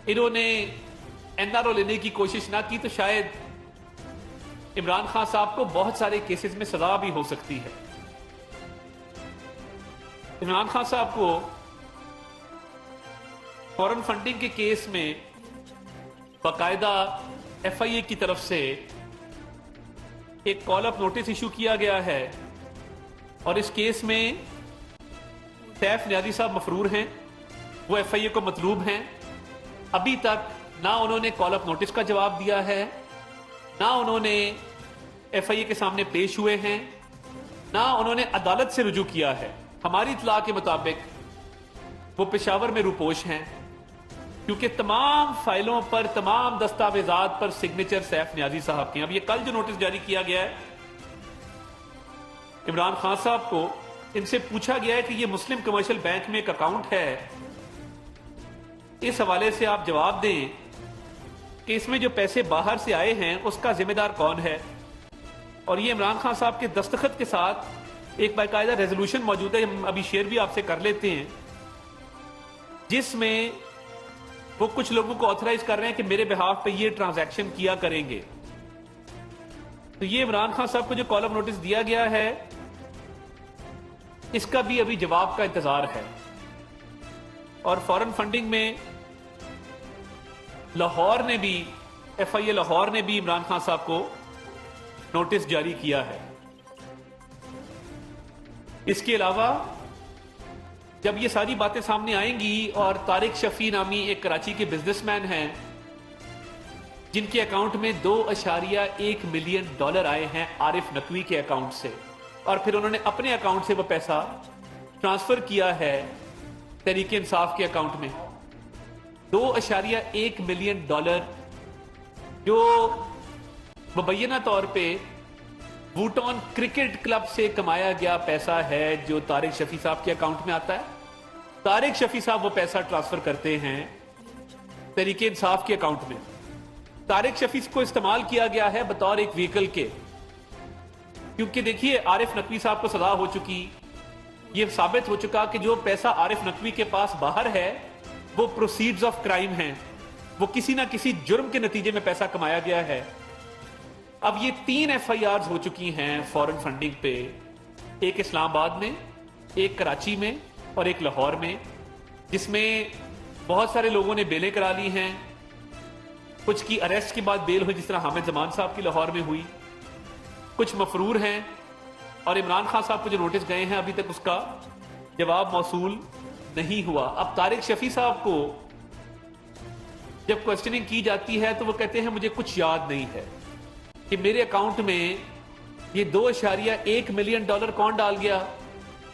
इन्होंने एनआरओ लेने की कोशिश ना की तो शायद इमरान खान साहब को बहुत सारे केसेस में सजा भी हो सकती है। इमरान खान साहब को फॉरेन फंडिंग के केस में बाकायदा एफआईए की तरफ से एक कॉल अप नोटिस इशू किया गया है और इस केस में सैफ नियाजी साहब मफरूर हैं, वो एफआईए को मतलूब हैं। अभी तक ना उन्होंने कॉल अप नोटिस का जवाब दिया है, ना उन्होंने एफआईए के सामने पेश हुए हैं, ना उन्होंने अदालत से रुजू किया है। हमारी इत्तला के मुताबिक वो पेशावर में रुपोश हैं क्योंकि तमाम फाइलों पर, तमाम दस्तावेजात पर सिग्नेचर सैफ नियाजी साहब के। अब ये कल जो नोटिस जारी किया गया है इमरान खान साहब को, इनसे पूछा गया है कि ये मुस्लिम कमर्शियल बैंक में एक अकाउंट है, इस हवाले से आप जवाब दें कि इसमें जो पैसे बाहर से आए हैं उसका जिम्मेदार कौन है। और ये इमरान खान साहब के दस्तखत के साथ एक बाकायदा रेजोल्यूशन मौजूद है, हम अभी शेयर भी आपसे कर लेते हैं, जिसमें वो कुछ लोगों को ऑथराइज कर रहे हैं कि मेरे बिहाफ पे ये ट्रांजैक्शन किया करेंगे। तो ये इमरान खान साहब को जो कॉलम नोटिस दिया गया है इसका भी अभी जवाब का इंतजार है। और फॉरेन फंडिंग में लाहौर ने भी, एफआईए लाहौर ने भी इमरान खान साहब को नोटिस जारी किया है। इसके अलावा जब ये सारी बातें सामने आएंगी और तारिक शफी नामी एक कराची के बिजनेसमैन हैं जिनके अकाउंट में 2.1 मिलियन डॉलर आए हैं आरिफ नकवी के अकाउंट से, और फिर उन्होंने अपने अकाउंट से वो पैसा ट्रांसफर किया है तहरीक इंसाफ के अकाउंट में, 2.1 मिलियन डॉलर जो मुबैना तौर पे वूटॉन क्रिकेट क्लब से कमाया गया पैसा है जो तारिक शफी साहब के अकाउंट में आता है। तारिक शफी साहब वो पैसा ट्रांसफर करते हैं तहरीक इंसाफ के अकाउंट में। तारिक शफी को इस्तेमाल किया गया है बतौर एक व्हीकल के, क्योंकि देखिए आरिफ नकवी साहब को सजा हो चुकी, ये साबित हो चुका कि जो पैसा आरिफ नकवी के पास बाहर है वो प्रोसीड्स ऑफ क्राइम हैं, वो किसी ना किसी जुर्म के नतीजे में पैसा कमाया गया है। अब ये 3 एफआईआर हो चुकी हैं फॉरेन फंडिंग पे, एक इस्लामाबाद में, एक कराची में और एक लाहौर में, जिसमें बहुत सारे लोगों ने बेलें करा ली हैं, कुछ की अरेस्ट के बाद बेल हुई जिस तरह हामिद जमान साहब की लाहौर में हुई, कुछ मफरूर हैं और इमरान खान साहब को जो नोटिस गए हैं अभी तक उसका जवाब मौसूल नहीं हुआ। अब तारिक शफी साहब को जब क्वेश्चनिंग की जाती है तो वो कहते हैं मुझे कुछ याद नहीं है कि मेरे अकाउंट में ये 2.1 मिलियन डॉलर कौन डाल गया,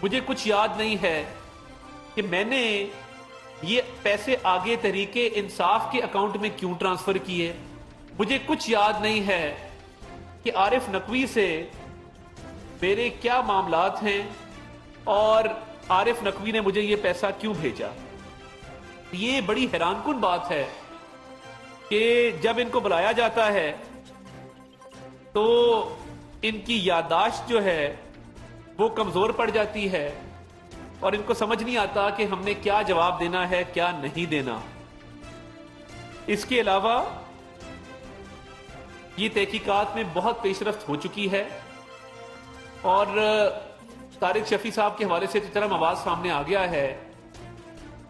मुझे कुछ याद नहीं है कि मैंने ये पैसे आगे तहरीके इंसाफ के अकाउंट में क्यों ट्रांसफर किए, मुझे कुछ याद नहीं है कि आरिफ नकवी से मेरे क्या मामलात हैं और आरिफ नकवी ने मुझे ये पैसा क्यों भेजा। ये बड़ी हैरानकुन बात है कि जब इनको बुलाया जाता है तो इनकी याददाश्त जो है वो कमजोर पड़ जाती है और इनको समझ नहीं आता कि हमने क्या जवाब देना है, क्या नहीं देना। इसके अलावा ये तहकीकात में बहुत पेशरफ्त हो चुकी है और तारिक शफी साहब के हवाले से इस तरह आवाज सामने आ गया है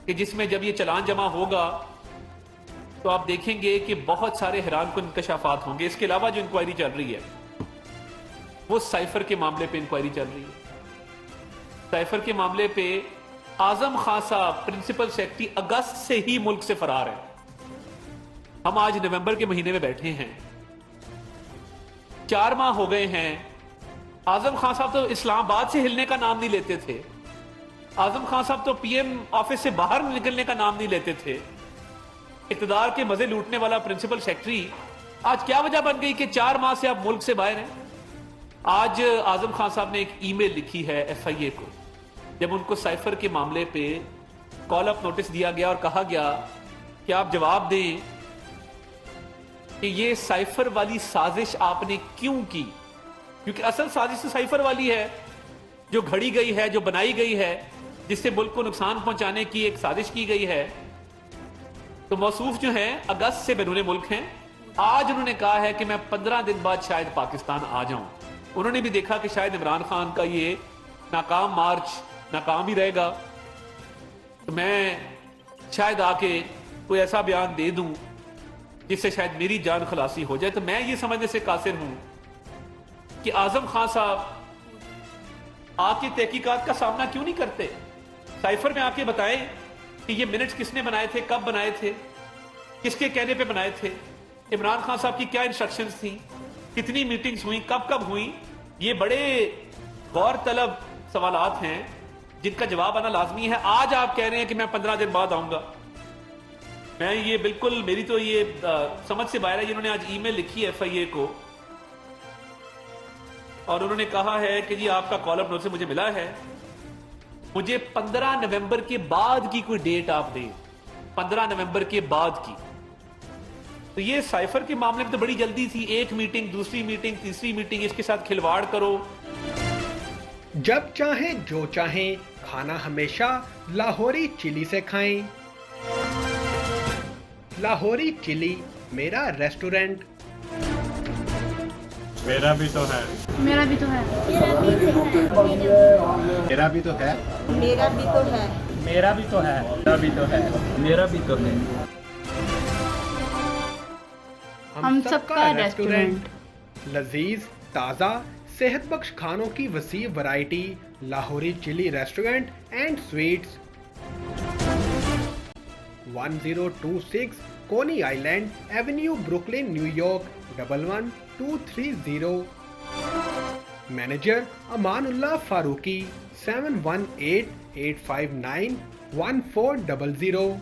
कि जिसमें जब ये चलान जमा होगा तो आप देखेंगे कि बहुत सारे हैरानकुन इंकशाफात होंगे। इसके अलावा जो इंक्वायरी चल रही है वो साइफर के मामले पे इंक्वायरी चल रही है। साइफर के मामले पे आजम खान साहब प्रिंसिपल सेक्रेटरी अगस्त से ही मुल्क से फरार है। हम आज नवंबर के महीने में बैठे हैं, 4 माह हो गए हैं। आजम खान साहब तो इस्लामाबाद से हिलने का नाम नहीं लेते थे, आजम खान साहब तो पीएम ऑफिस से बाहर निकलने का नाम नहीं लेते थे। इक़्तिदार के मजे लूटने वाला प्रिंसिपल सेक्रेटरी आज क्या वजह बन गई कि 4 माह से आप मुल्क से बाहर हैं। आज आजम खान साहब ने एक ईमेल लिखी है एफआईए को, जब उनको साइफर के मामले पे कॉल अप नोटिस दिया गया और कहा गया कि आप जवाब दें कि ये साइफर वाली साजिश आपने क्यों की, क्योंकि असल साजिश तो साइफर वाली है जो घड़ी गई है, जो बनाई गई है, जिससे मुल्क को नुकसान पहुंचाने की एक साजिश की गई है। तो मौसूफ जो हैं अगस्त से बैरून मुल्क हैं। आज उन्होंने कहा है कि मैं 15 दिन बाद शायद पाकिस्तान आ जाऊं। उन्होंने भी देखा कि शायद इमरान खान का ये नाकाम मार्च नाकाम ही रहेगा, तो मैं शायद आके कोई ऐसा बयान दे दूं जिससे शायद मेरी जान खलासी हो जाए। तो मैं ये समझने से कासिर हूं कि आजम खान साहब आके तहकीकात का सामना क्यों नहीं करते, साइफर में आके बताएं कि ये मिनट्स किसने बनाए थे, कब बनाए थे, किसके कहने पे बनाए थे, इमरान खान साहब की क्या इंस्ट्रक्शंस थी, कितनी मीटिंग्स हुई, कब कब हुई। ये बड़े गौर तलब सवालात हैं जिनका जवाब आना लाजमी है। आज आप कह रहे हैं कि मैं 15 दिन बाद आऊंगा। मैं ये बिल्कुल, मेरी तो ये समझ से बाहर है। इन्होंने आज ईमेल लिखी है FIA को और उन्होंने कहा है कि जी आपका कॉलम नोट से मुझे मिला है, मुझे 15 नवंबर के बाद की कोई डेट आप दें, 15 नवंबर के बाद की। तो ये साइफर के मामले में तो बड़ी जल्दी थी, एक मीटिंग, दूसरी मीटिंग, तीसरी मीटिंग, इसके साथ खिलवाड़ करो। जब चाहें जो चाहें, खाना हमेशा लाहौरी चिली से खाएं। लाहौरी चिली मेरा रेस्टोरेंट। मेरा भी तो है। मेरा भी तो है। मेरा भी तो है। मेरा भी तो है। मेरा भी तो है। मेरा भी तो है। मेरा भी तो है। हम सबका रेस्टोरेंट। लजीज, ताज़ा, सेहत बख्श खानों की वसी variety. Lahori chili restaurant and sweets, 1026 Coney Island Avenue, Brooklyn, New York 11230। Manager Amanullah Farooqui, 7188591400।